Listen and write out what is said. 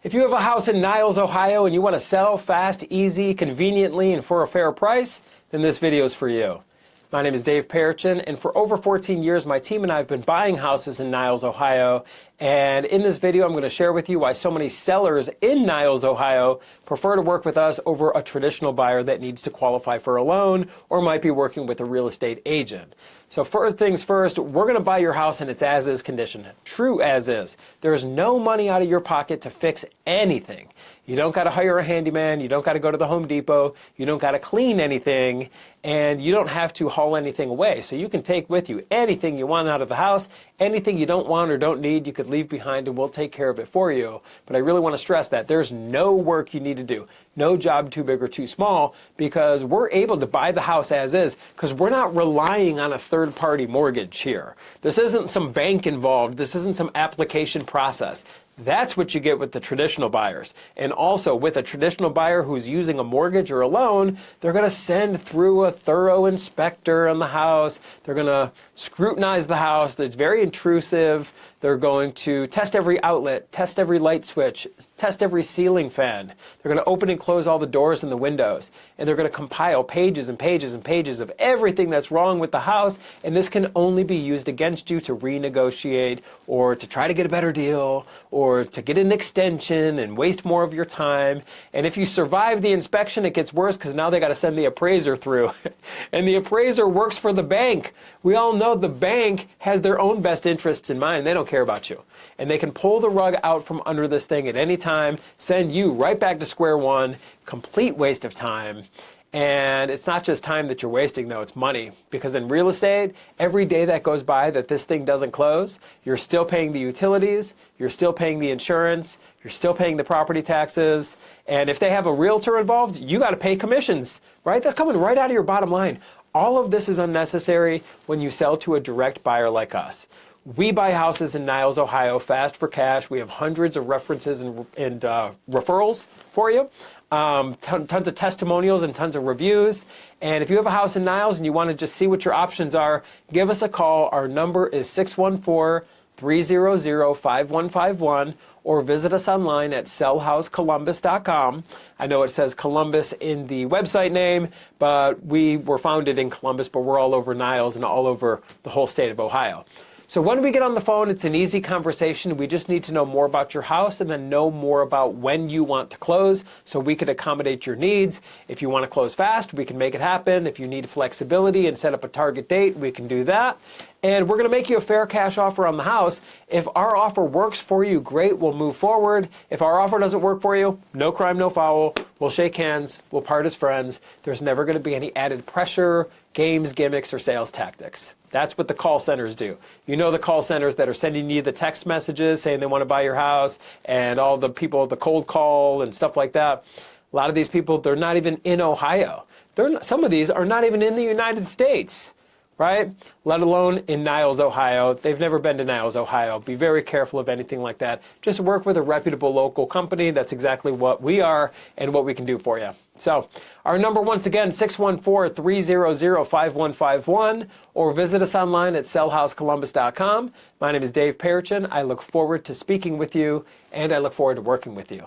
If you have a house in Niles, Ohio, and you want to sell fast, easy, conveniently, and for a fair price, then this video is for you. My name is Dave Perichin, and for over 14 years, my team and I have been buying houses in Niles, Ohio. And in this video, I'm going to share with you why so many sellers in Niles, Ohio prefer to work with us over a traditional buyer that needs to qualify for a loan or might be working with a real estate agent. So first things first, we're going to buy your house in its as-is condition, true as is. There's no money out of your pocket to fix anything. You don't got to hire a handyman, you don't got to go to the Home Depot, you don't got to clean anything, and you don't have to haul anything away. So you can take with you anything you want out of the house, anything you don't want or don't need, you could leave behind and we'll take care of it for you. But I really want to stress that there's no work you need to do, no job too big or too small, because we're able to buy the house as is because we're not relying on a third-party mortgage here. This isn't some bank involved, this isn't some application process. That's what you get with the traditional buyers. And also with a traditional buyer who's using a mortgage or a loan, they're going to send through a thorough inspector on the house. They're going to scrutinize the house. That's very intrusive. They're going to test every outlet, test every light switch, test every ceiling fan. They're going to open and close all the doors and the windows. And they're going to compile pages and pages and pages of everything that's wrong with the house. And this can only be used against you to renegotiate or to try to get a better deal or to get an extension and waste more of your time. And if you survive the inspection, it gets worse because now they got to send the appraiser through. And the appraiser works for the bank. We all know the bank has their own best interests in mind. They don't care about you. And they can pull the rug out from under this thing at any time, send you right back to square one, complete waste of time. And it's not just time that you're wasting, though, it's money. Because in real estate, every day that goes by that this thing doesn't close, you're still paying the utilities, you're still paying the insurance, you're still paying the property taxes. And if they have a realtor involved, you got to pay commissions, right? That's coming right out of your bottom line. All of this is unnecessary when you sell to a direct buyer like us. We buy houses in Niles, Ohio, fast for cash. We have hundreds of references and referrals for you. Tons of testimonials and tons of reviews. And if you have a house in Niles and you want to just see what your options are, give us a call. Our number is 614-300-5151 or visit us online at sellhousecolumbus.com. I know it says Columbus in the website name, but we were founded in Columbus, but we're all over Niles and all over the whole state of Ohio. So when we get on the phone, it's an easy conversation. We just need to know more about your house and then know more about when you want to close so we can accommodate your needs. If you want to close fast, we can make it happen. If you need flexibility and set up a target date, we can do that. And we're going to make you a fair cash offer on the house. If our offer works for you, great, we'll move forward. If our offer doesn't work for you, no crime, no foul. We'll shake hands, we'll part as friends. There's never going to be any added pressure, games, gimmicks, or sales tactics. That's what the call centers do. You know the call centers that are sending you the text messages saying they want to buy your house and all the people, the cold call and stuff like that. A lot of these people, they're not even in Ohio. Some of these are not even in the United States, right? Let alone in Niles, Ohio. They've never been to Niles, Ohio. Be very careful of anything like that. Just work with a reputable local company. That's exactly what we are and what we can do for you. So our number, once again, 614-300-5151, or visit us online at sellhousecolumbus.com. My name is Dave Perichin. I look forward to speaking with you, and I look forward to working with you.